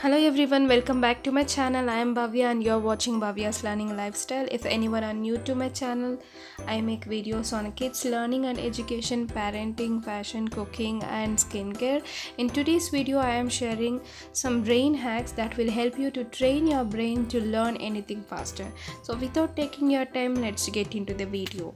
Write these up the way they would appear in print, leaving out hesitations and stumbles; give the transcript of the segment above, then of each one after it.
Hello everyone, welcome back to my channel. I am Bhavya and you're watching Bhavya's Learning Lifestyle. If anyone are new to my channel, I make videos on kids learning and education, parenting, fashion, cooking and skincare. In today's video, I am sharing some brain hacks that will help you to train your brain to learn anything faster. So without taking your time, let's get into the video.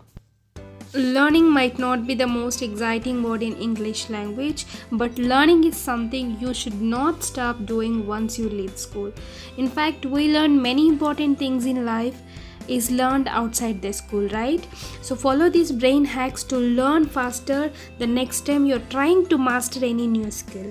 Learning might not be the most exciting word in English language, but learning is something you should not stop doing once you leave school. In fact, we learn many important things in life is learned outside the school, right? So follow these brain hacks to learn faster the next time you're trying to master any new skill.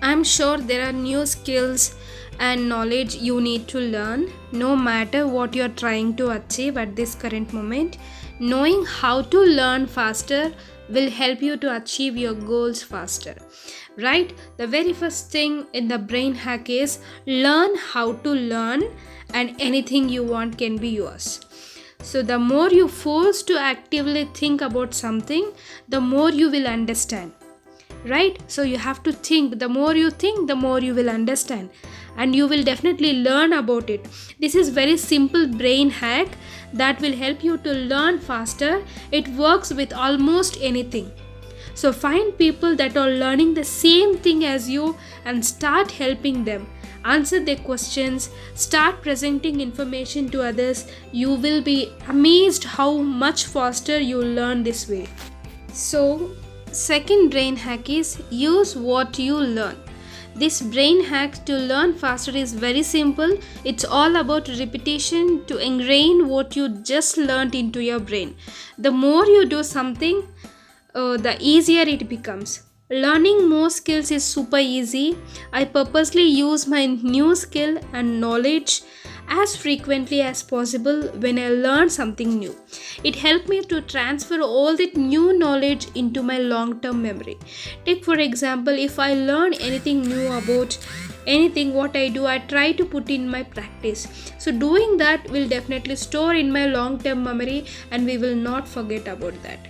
I'm sure there are new skills and knowledge you need to learn no matter what you're trying to achieve at this current moment. Knowing how to learn faster will help you to achieve your goals faster, right? The very first thing in the brain hack is learn how to learn, and anything you want can be yours. So the more you force to actively think about something, the more you will understand, right? So you have to think. The more you think, the more you will understand, and you will definitely learn about it. This is very simple brain hack that will help you to learn faster. It works with almost anything. So find people that are learning the same thing as you and start helping them. Answer their questions, start presenting information to others. You will be amazed how much faster you learn this way. So second brain hack is use what you learn. This brain hack to learn faster is very simple. It's all about repetition to ingrain what you just learned into your brain. The more you do something, the easier it becomes. Learning more skills is super easy. I purposely use my new skill and knowledge as frequently as possible when I learn something new. It helped me to transfer all that new knowledge into my long-term memory. Take for example, if I learn anything new about anything what I do, I try to put in my practice. So doing that will definitely store in my long-term memory and we will not forget about that.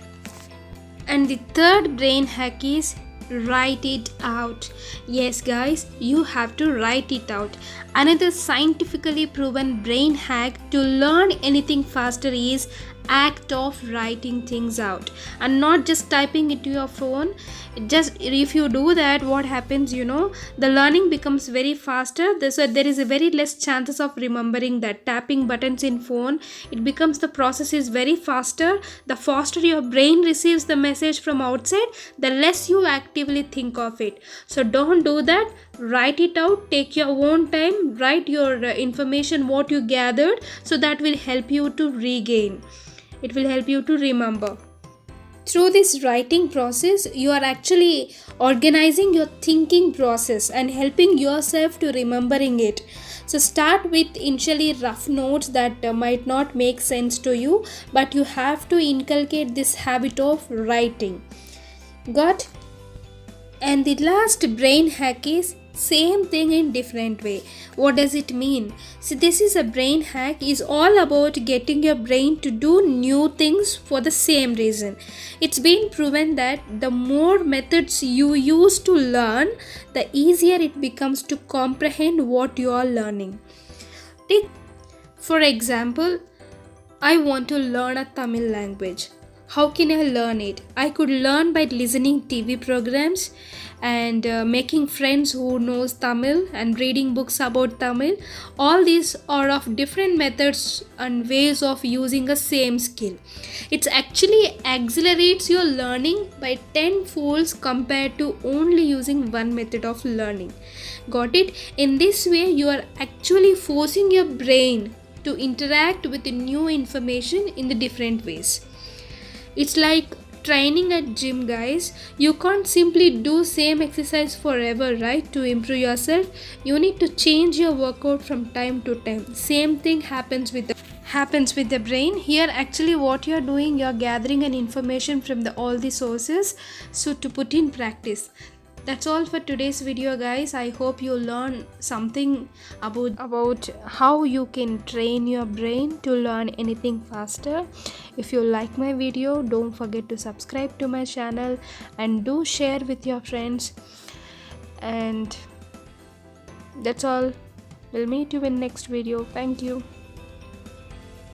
And the third brain hack is write it out. Yes guys, you have to write it out. Another scientifically proven brain hack to learn anything faster is act of writing things out and not just typing it to your phone. Just if you do that, what happens, the learning becomes very faster. So there is a very less chances of remembering that. Tapping buttons in phone, it becomes the process is very faster. The faster your brain receives the message from outside, the less you actively think of it. So don't do that. Write it out, take your own time, write your information what you gathered, so that will help you to regain. It will help you to remember. Through this writing process, you are actually organizing your thinking process and helping yourself to remembering it. So start with initially rough notes that might not make sense to you, but you have to inculcate this habit of writing. Got? And the last brain hack is same thing in different way. What does it mean? See, this is a brain hack is all about getting your brain to do new things for the same reason. It's been proven that the more methods you use to learn, the easier it becomes to comprehend what you are learning. Take for example, I want to learn a Tamil language. How can I learn it? I could learn by listening TV programs and making friends who knows Tamil and reading books about Tamil. All these are of different methods and ways of using a same skill. It actually accelerates your learning by 10 folds compared to only using one method of learning. Got it? In this way, you are actually forcing your brain to interact with the new information in the different ways. It's like training at gym, guys. You can't simply do same exercise forever, right? To improve yourself, you need to change your workout from time to time. Same thing happens with the brain. Here actually what you're doing, you're gathering an information from all the sources, so to put in practice. That's all for today's video, guys. I hope you learn something about how you can train your brain to learn anything faster. If you like my video, don't forget to subscribe to my channel and do share with your friends. And That's all. We'll meet you in next video. Thank you.